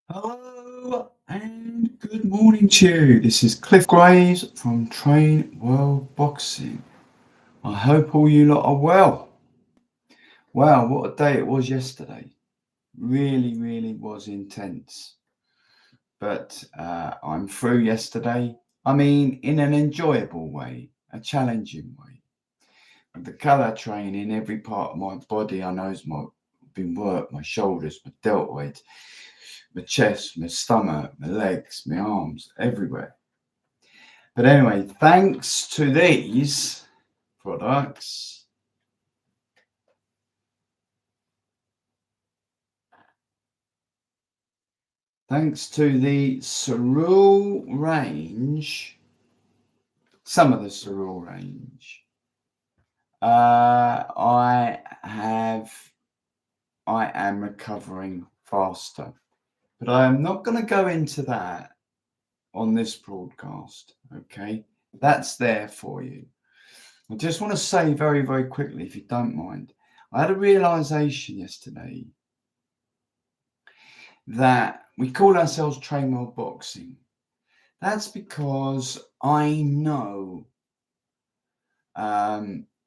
Hello and good morning to you. This is Cliff Graves from Train World Boxing. I hope all you lot are well. Wow, what a day it was yesterday. Really, really was intense. But I'm through yesterday. I mean, in an enjoyable way, a challenging way. And the colour training, every part of my body I know has been worked, my shoulders, my deltoid, my chest, my stomach, my legs, my arms, everywhere. But anyway, thanks to these products, thanks to the Cerule range, some of the Cerule range, I am recovering faster. But I am not going to go into that on this broadcast, okay? That's there for you. I just want to say very, very quickly, if you don't mind, I had a realization yesterday that we call ourselves Train World Boxing. That's because I know a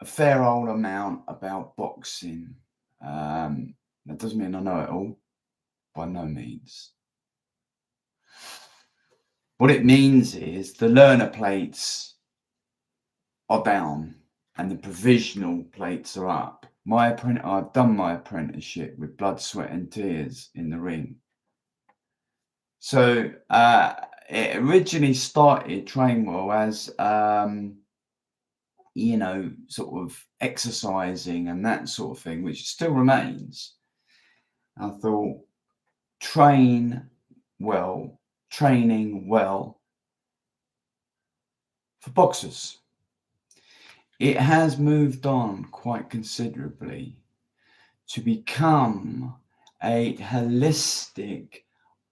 fair old amount about boxing. That doesn't mean I know it all, by no means. What it means is the learner plates are down and the provisional plates are up. I've done my apprenticeship with blood, sweat, and tears in the ring. So it originally started Trainwell as sort of exercising and that sort of thing, which still remains. I thought training well for boxers. It has moved on quite considerably to become a holistic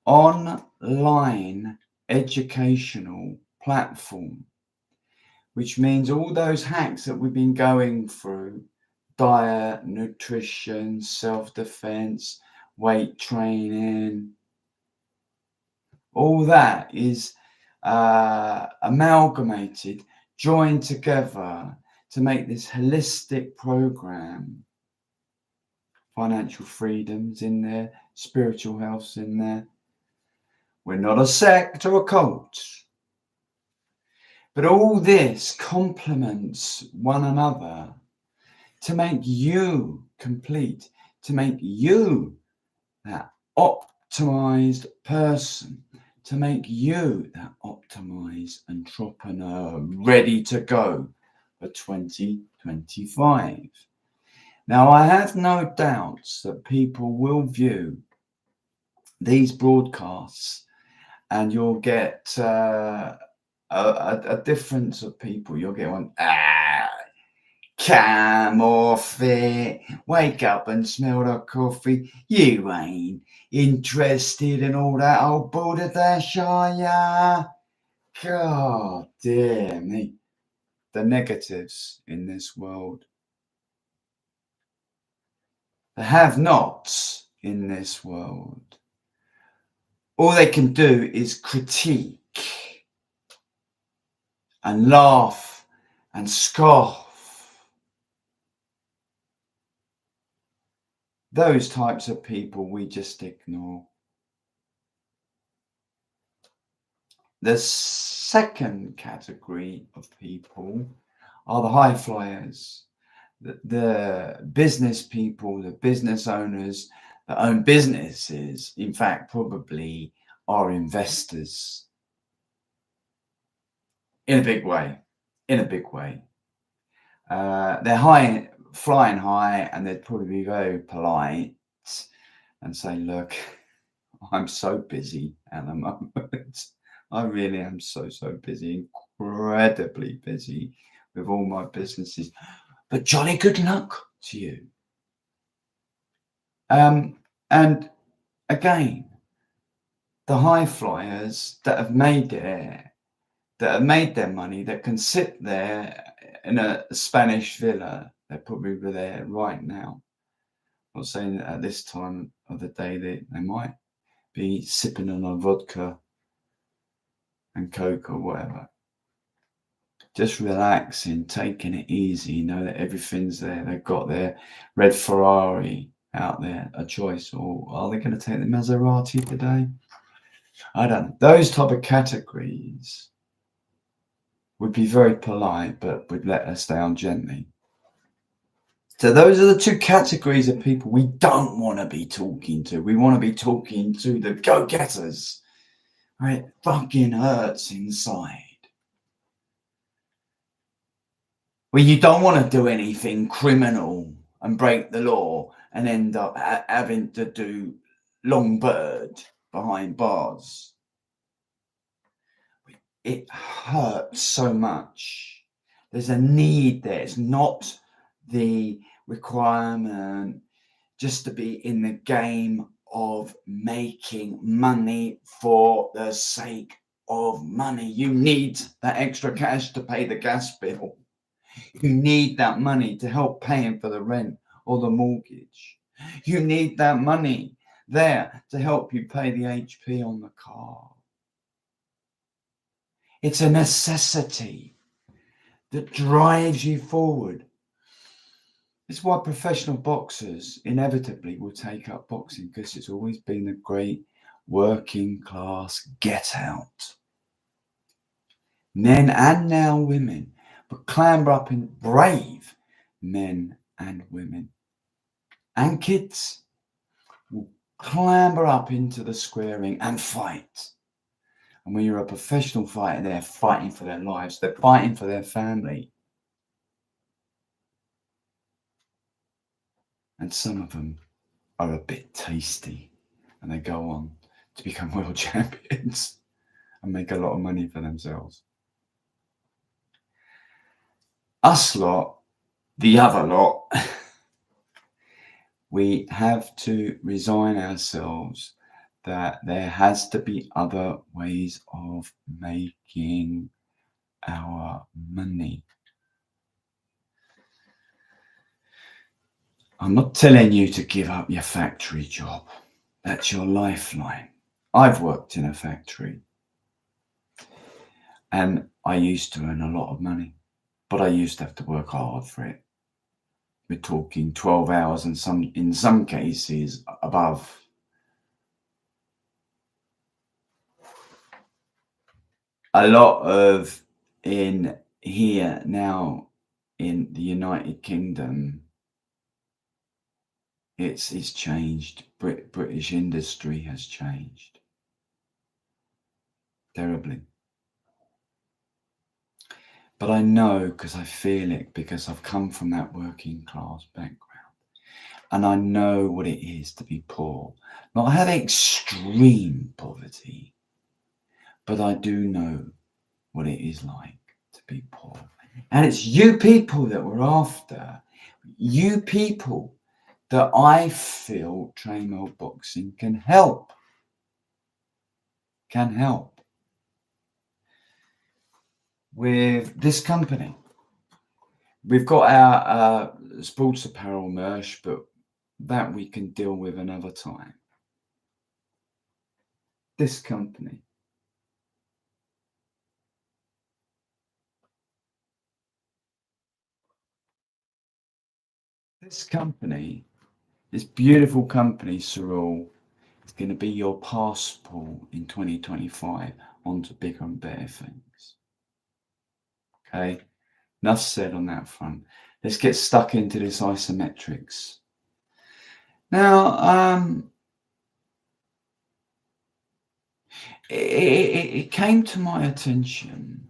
online educational platform, which means all those hacks that we've been going through, diet, nutrition, self-defense, weight training, all that is amalgamated, joined together to make this holistic program. Financial freedom's in there, spiritual health's in there. We're not a sect or a cult. But all this complements one another to make you complete, to make you that optimized person, to make you that optimized entrepreneur ready to go for 2025. Now, I have no doubts that people will view these broadcasts and you'll get a difference of people. You'll get one, come off it, wake up and smell the coffee. You ain't interested in all that old balderdash, are ya? God dear me. The negatives in this world. The have-nots in this world. All they can do is critique and laugh and scoff. Those types of people we just ignore. The second category of people are the high flyers, the business people, the business owners that own businesses, in fact, probably are investors in a big way. They're flying high, and they'd probably be very polite and say, look, I'm so busy at the moment. I really am so busy, incredibly busy with all my businesses. But jolly good luck to you. And again, the high flyers that have made their money, that can sit there in a Spanish villa, they're probably there right now. I'm not saying that at this time of the day they might be sipping on a vodka and Coke or whatever. Just relaxing, taking it easy, you know that everything's there. They've got their red Ferrari out there, a choice. Or are they going to take the Maserati today? I don't know. Those type of categories would be very polite, but would let us down gently. So those are the two categories of people we don't want to be talking to. We want to be talking to the go-getters. Right? It fucking hurts inside. Well, you don't want to do anything criminal and break the law and end up having to do long bird behind bars. It hurts so much. There's a need there. It's not the requirement just to be in the game of making money for the sake of money. You need that extra cash to pay the gas bill. You need that money to help paying for the rent or the mortgage. You need that money there to help you pay the HP on the car. It's a necessity that drives you forward. It's why professional boxers inevitably will take up boxing, because it's always been a great working class get out. Men and now women, but clamber up in brave men and women and kids will clamber up into the square ring and fight. And when you're a professional fighter, they're fighting for their lives. They're fighting for their family. And some of them are a bit tasty and they go on to become world champions and make a lot of money for themselves. Us lot, the other lot, we have to resign ourselves that there has to be other ways of making our money. I'm not telling you to give up your factory job. That's your lifeline. I've worked in a factory and I used to earn a lot of money, but I used to have to work hard for it. We're talking 12 hours and in some cases above. A lot of in here now in the United Kingdom, it's changed. British industry has changed terribly. But I know, because I feel it, because I've come from that working class background. And I know what it is to be poor. Not have extreme poverty, but I do know what it is like to be poor. And it's you people that we're after. You people that I feel Train World Boxing can help. Can help with this company. We've got our sports apparel merch, but that we can deal with another time. This company. This company, this beautiful company, Cyril, is going to be your passport in 2025 onto bigger and better things. Okay, enough said on that front. Let's get stuck into this isometrics. Now, it came to my attention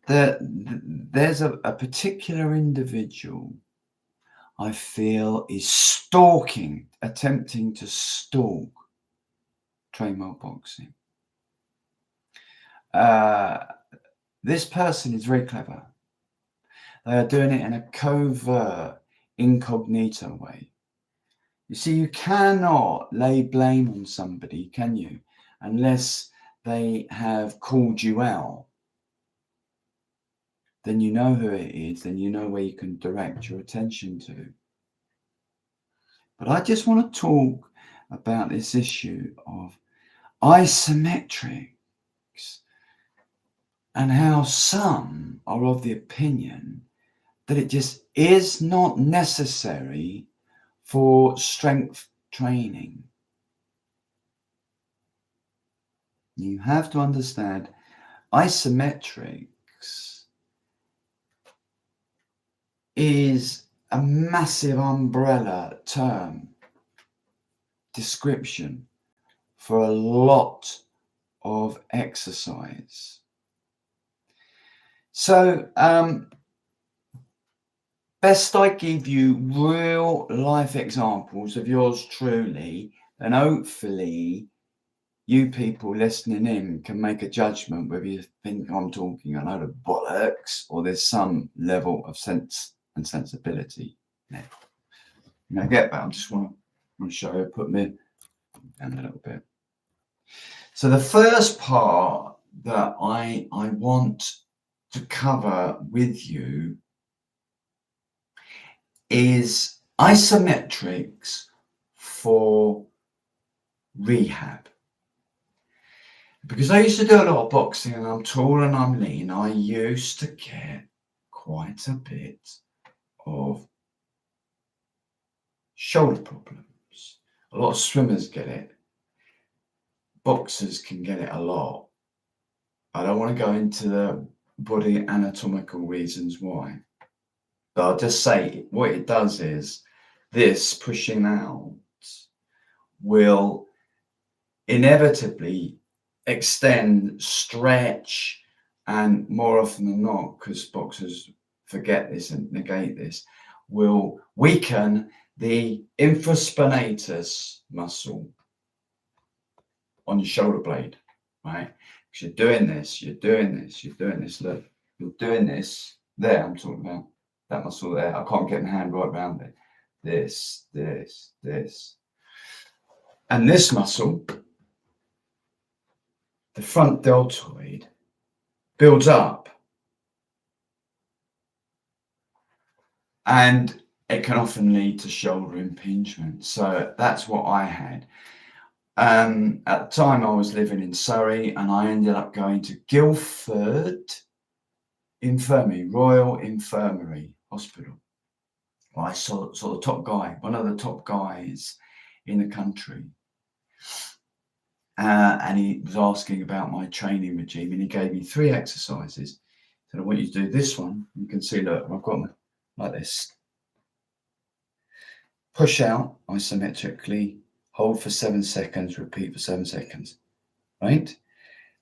that there's a particular individual I feel is attempting to stalk Train World Boxing. This person is very clever. They are doing it in a covert, incognito way. You see, you cannot lay blame on somebody, can you? Unless they have called you out. Then you know who it is, then you know where you can direct your attention to. But I just want to talk about this issue of isometrics and how some are of the opinion that it just is not necessary for strength training. You have to understand isometrics is a massive umbrella term description for a lot of exercise. So best I give you real life examples of yours truly, and hopefully you people listening in can make a judgment whether you think I'm talking a load of bollocks or there's some level of sense and sensibility there. I get that. I just want to show you, put me down a little bit. So the first part that I want to cover with you is isometrics for rehab. Because I used to do a lot of boxing and I'm tall and I'm lean, I used to get quite a bit of shoulder problems. A lot of swimmers get it. Boxers can get it a lot. I don't want to go into the body anatomical reasons why. But I'll just say what it does is this pushing out will inevitably extend, stretch, and more often than not, because boxers forget this and negate this, will weaken the infraspinatus muscle on your shoulder blade, right? Because you're doing this, look, you're doing this there, I'm talking about that muscle there. I can't get my hand right around it. This. And this muscle, the front deltoid, builds up. And it can often lead to shoulder impingement. So that's what I had. At the time, I was living in Surrey and I ended up going to Guildford Infirmary, Royal Infirmary Hospital. I saw the top guy, one of the top guys in the country. And he was asking about my training regime and he gave me 3 exercises. He said, I want you to do this one. You can see, look, I've got them like this. Push out isometrically, hold for 7 seconds, repeat for 7 seconds, right?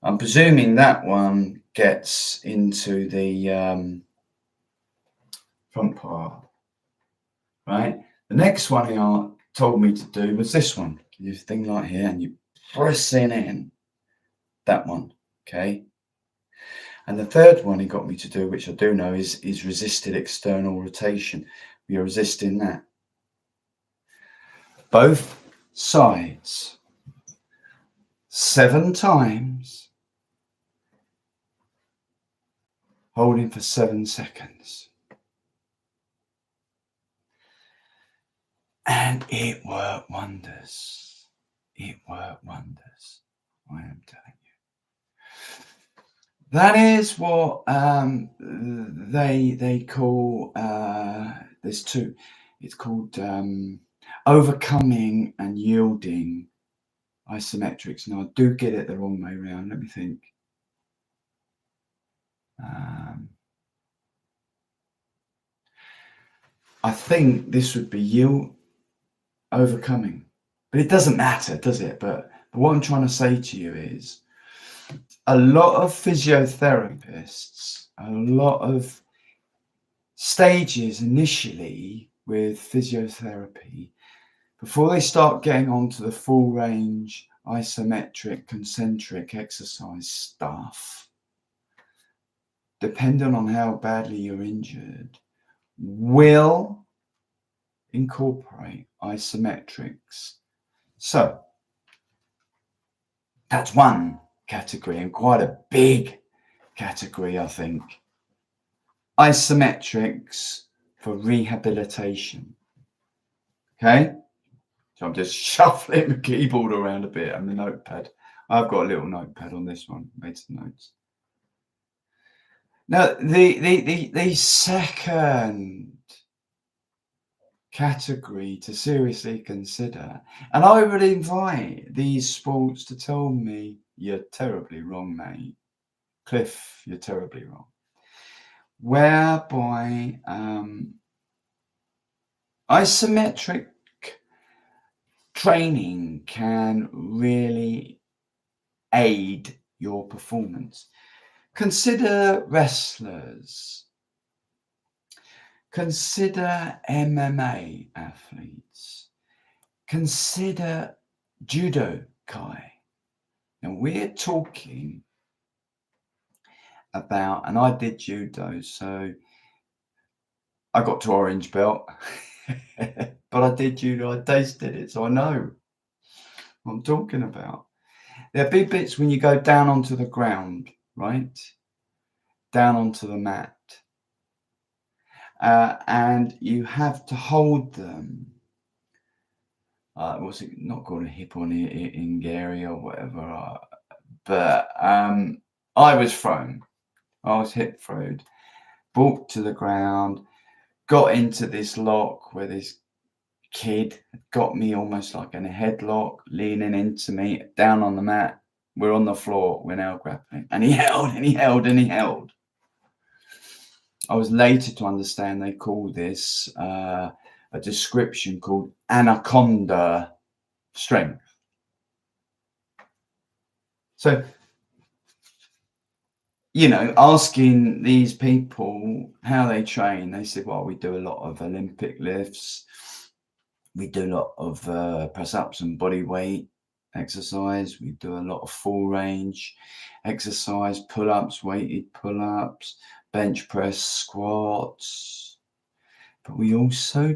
I'm presuming that one gets into the front part, right? The next one he told me to do was this one. You thing like here and you press in, that one, okay? And the third one he got me to do, which I do know, is resisted external rotation. We are resisting that. Both sides, 7 times, holding for 7 seconds. And it worked wonders. It worked wonders. I am telling you. That is what they call, there's 2. It's called overcoming and yielding isometrics. Now I do get it the wrong way around. Let me think. I think this would be overcoming, but it doesn't matter, does it? But what I'm trying to say to you is a lot of physiotherapists, a lot of stages initially with physiotherapy, before they start getting onto the full range isometric concentric exercise stuff, depending on how badly you're injured, will incorporate isometrics. So that's one category, and quite a big category, I think. Isometrics for rehabilitation. Okay? So I'm just shuffling the keyboard around a bit and the notepad. I've got a little notepad on this one, made some notes. Now, the second category to seriously consider, and I would invite these sports to tell me, you're terribly wrong, mate. Cliff, you're terribly wrong. Whereby isometric training can really aid your performance. Consider wrestlers. Consider MMA athletes. Consider judokai. Now we're talking about, and I did judo, so I got to orange belt, but I did judo, I tasted it, so I know what I'm talking about. There are big bits when you go down onto the ground, right? Down onto the mat. And you have to hold them. What's it not called, a hip on in Gary or whatever? But I was thrown. I was hip throwed, brought to the ground, got into this lock where this kid got me almost like in a headlock, leaning into me, down on the mat. We're on the floor, we're now grappling. And he held and he held and he held. I was later to understand they call this a description called anaconda strength. So, you know, asking these people how they train, they said, well, we do a lot of Olympic lifts. We do a lot of press ups and body weight exercise. We do a lot of full range exercise, pull ups, weighted pull ups, bench press, squats. But we also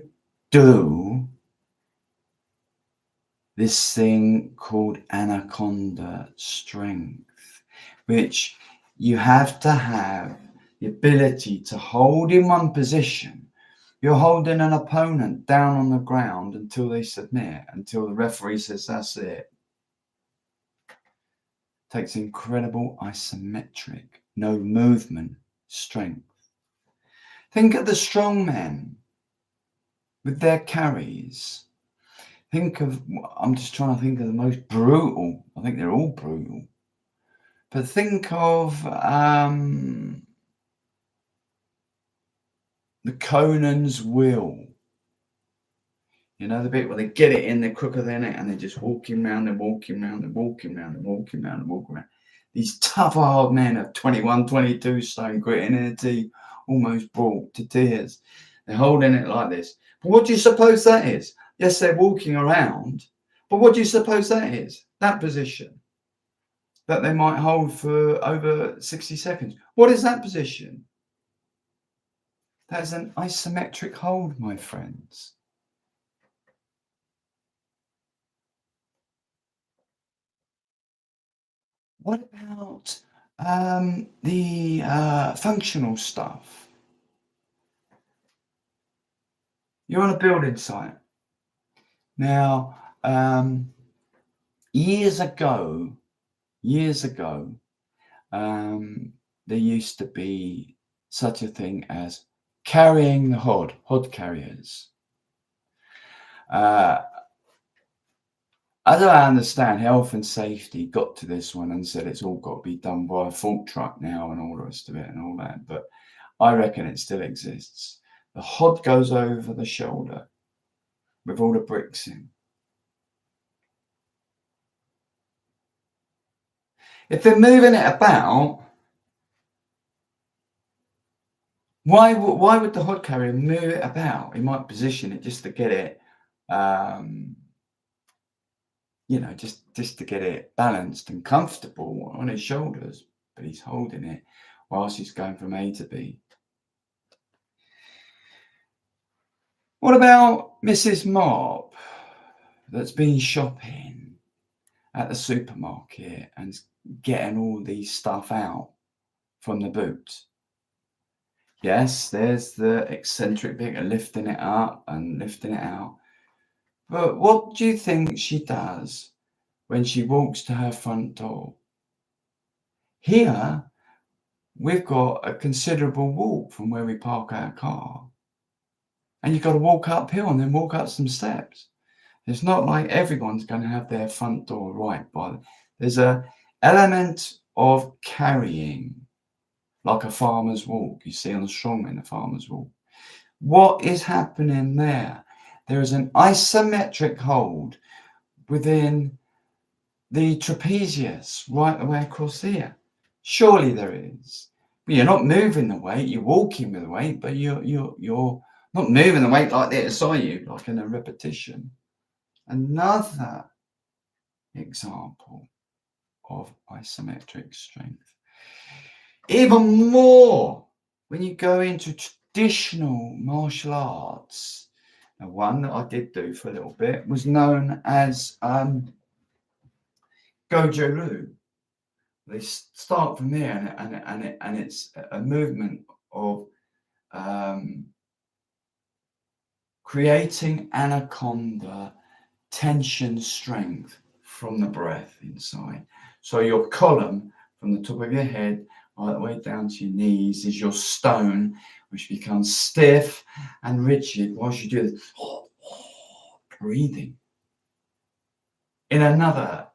do this thing called anaconda strength, which you have to have the ability to hold in one position. You're holding an opponent down on the ground until they submit, until the referee says that's it. Takes incredible isometric, no movement, strength. Think of the strong men with their carries. I'm just trying to think of the most brutal. I think they're all brutal. But think of the Conan's Wheel. You know, the bit where they get it in, they're quicker than it, and they're just walking around and walking around and walking around and walking around and walking around. These tough, hard men of 21, 22 stone, gritting in their teeth, almost brought to tears. They're holding it like this. But what do you suppose that is? Yes, they're walking around, but what do you suppose that is? That position that they might hold for over 60 seconds. What is that position? That is an isometric hold, my friends. What about the functional stuff? You're on a building site. Now, years ago, there used to be such a thing as carrying the hod carriers. As I understand, health and safety got to this one and said it's all got to be done by a fork truck now and all the rest of it and all that. But I reckon it still exists. The hod goes over the shoulder with all the bricks in. If they're moving it about, why would the hod carrier move it about? He might position it just to get it, just to get it balanced and comfortable on his shoulders, but he's holding it whilst he's going from A to B. What about Mrs. Mop that's been shopping at the supermarket and getting all these stuff out from the boot? Yes, there's the eccentric bit of lifting it up and lifting it out. But what do you think she does when she walks to her front door? Here, we've got a considerable walk from where we park our car. And you've got to walk uphill and then walk up some steps. It's not like everyone's going to have their front door right by them. There's a element of carrying, like a farmer's walk. You see on the strongman, the farmer's walk. What is happening there? There is an isometric hold within the trapezius right away across here. Surely there is. But you're not moving the weight. You're walking with the weight, but you're not moving the weight like this, are you? Like in a repetition. Another example of isometric strength. Even more when you go into traditional martial arts. The one that I did do for a little bit was known as Goju-Ryu. They start from there, and it's a movement of creating anaconda tension strength from the breath inside. So your column from the top of your head all the way down to your knees is your stone, which becomes stiff and rigid whilst you do this breathing. In another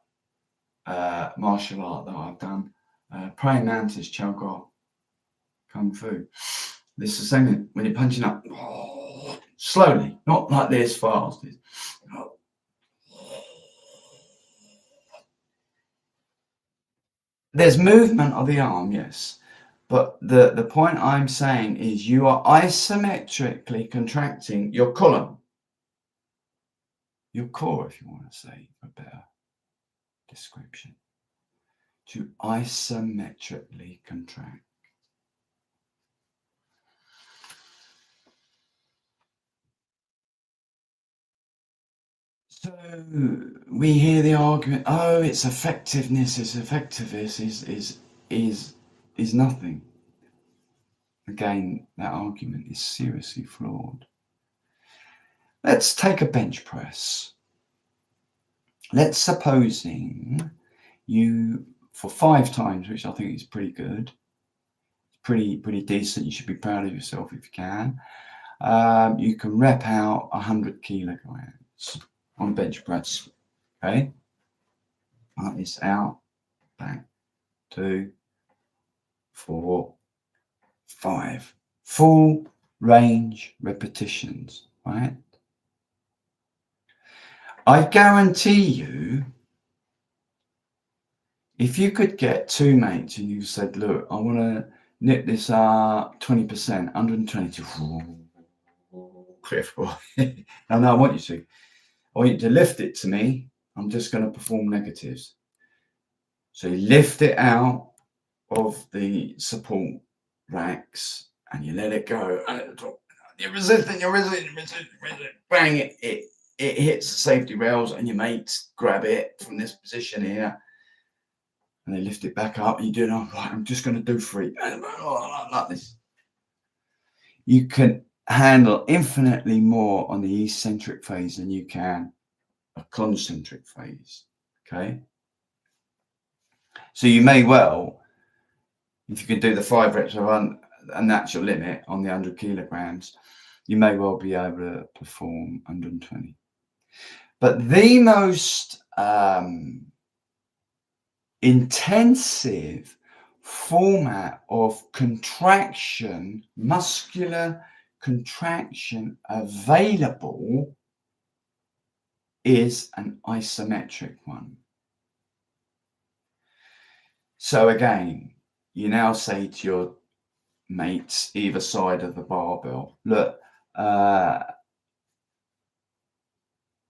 martial art that I've done, praying mantis, Chow Go, Kung Fu. This is the same thing when you're punching up slowly, not like this fast. There's movement of the arm, yes, but the point I'm saying is you are isometrically contracting your column, your core, if you want to say a better description, to isometrically contract. So we hear the argument, oh, its effectiveness is nothing. Again, that argument is seriously flawed. Let's take a bench press. Let's supposing you, for 5 times, which I think is pretty good, pretty decent. You should be proud of yourself if you can. You can rep out 100 kilograms on bench press. Okay, like this, out, back, 2, 4, 5. Full range repetitions, right? I guarantee you, if you could get 2 mates and you said, look, I want to nip this 20%, 120. Cliff, boy. No, I want you to. I want you to lift it to me. I'm just going to perform negatives. So you lift it out of the support racks and you let it go. And at the top, you're resisting, bang, it hits the safety rails and your mates grab it from this position here. And they lift it back up. And you're doing, all right, I'm just going to do 3. Like this. You can handle infinitely more on the eccentric phase than you can a concentric phase. Okay. So you may well, if you can do the 5 reps of a natural limit on the 100 kilograms, you may well be able to perform 120. But the most intensive format of contraction, muscular contraction available is an isometric one. So again, you now say to your mates either side of the barbell, look, I'm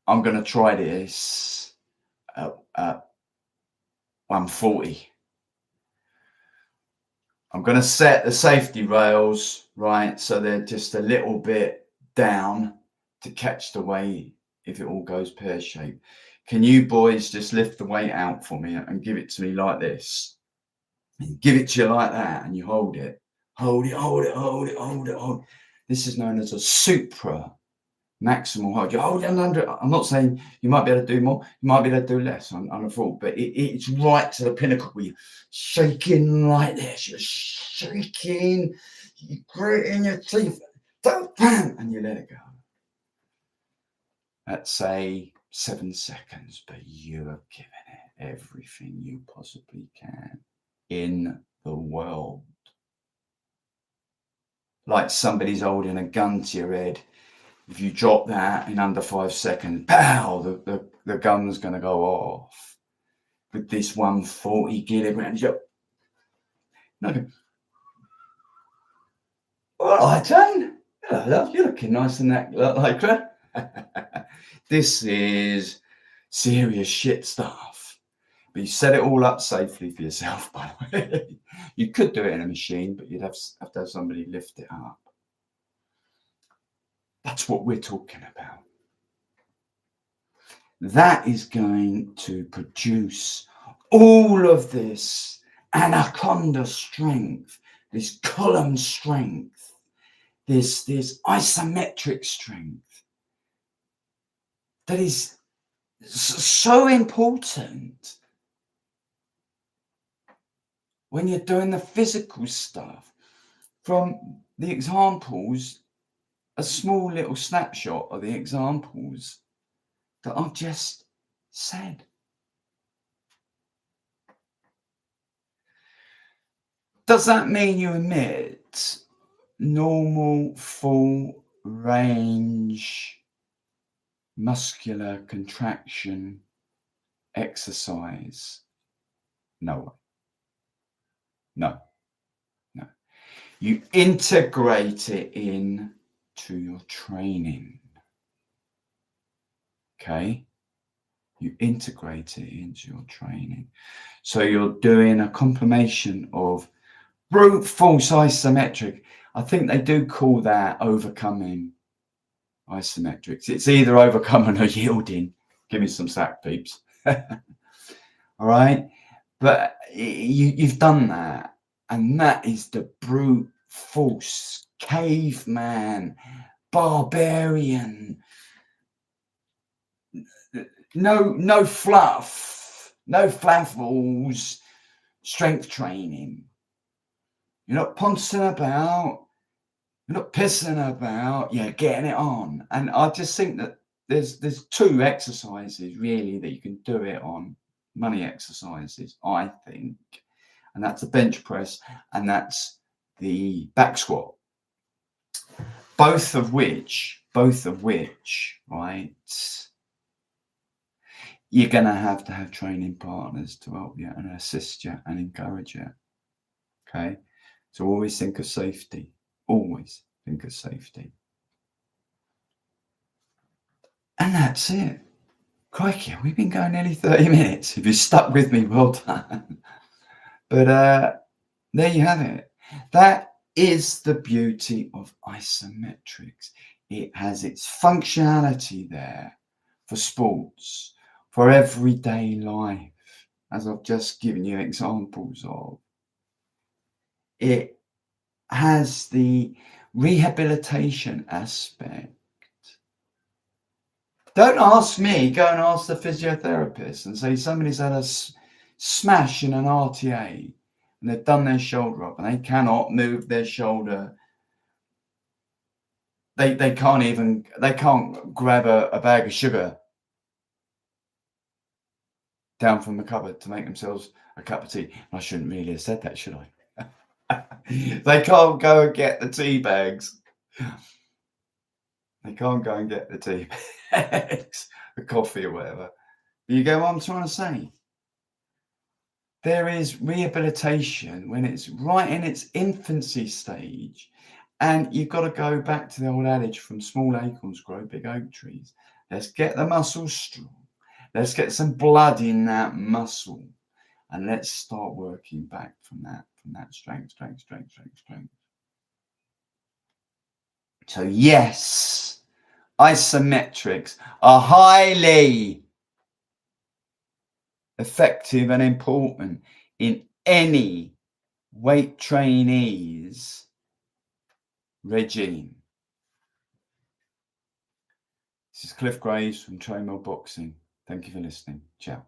going to try this at 140. I'm going to set the safety rails, right, so they're just a little bit down to catch the weight if it all goes pear-shaped. Can you boys just lift the weight out for me and give it to me like this? And give it to you like that, and you hold it. Hold it. This is known as a supra maximal height. You hold down under. I'm not saying you might be able to do more, you might be able to do less on a fall, but it's right to the pinnacle where you're shaking like this. You're shaking, you gritting your teeth, and you let it go. Let's say 7 seconds, but you have given it everything you possibly can in the world. Like somebody's holding a gun to your head. If you drop that in under 5 seconds, pow, the gun's going to go off. With this 140 kilograms, you're all right, Jane. Hello, love. You're looking nice in that like that. This is serious shit stuff. But you set it all up safely for yourself, by the way. You could do it in a machine, but you'd have to have somebody lift it up. That's what we're talking about. That is going to produce all of this anaconda strength, this column strength, this isometric strength that is so important when you're doing the physical stuff. From the examples, a small little snapshot of the examples that I've just said. Does that mean you emit normal full range muscular contraction exercise? No. You integrate it in to your training. Okay? You integrate it into your training. So you're doing a combination of brute force isometric. I think they do call that overcoming isometrics. It's either overcoming or yielding. Give me some slack, peeps. All right? But you've done that. And that is the brute force, caveman, barbarian. No fluff, no flaffles, strength training. You're not pouncing about, you're not pissing about, you're getting it on. And I just think that there's 2 exercises really that you can do it on, money exercises, I think. And that's the bench press and that's the back squat. Both of which, right, you're going to have training partners to help you and assist you and encourage you. Okay? So always think of safety. Always think of safety. And that's it. Crikey, we've been going nearly 30 minutes. If you stuck with me, well done. But there you have it. That is the beauty of isometrics. It has its functionality there for sports, for everyday life, as I've just given you examples of. It has the rehabilitation aspect. Don't ask me, go and ask the physiotherapist and say somebody's had a smash in an RTA and they've done their shoulder up and they cannot move their shoulder. They can't grab a bag of sugar down from the cupboard to make themselves a cup of tea. I shouldn't really have said that, should I? They can't go and get the tea bags. They can't go and get the tea bags, the coffee or whatever. You get what I'm trying to say? There is rehabilitation when it's right in its infancy stage. And you've got to go back to the old adage, from small acorns grow big oak trees. Let's get the muscle strong. Let's get some blood in that muscle. And let's start working back from that strength. So yes, isometrics are highly effective and important in any weight trainee's regime. This is Cliff Graves from Train World Boxing. Thank you for listening. Ciao.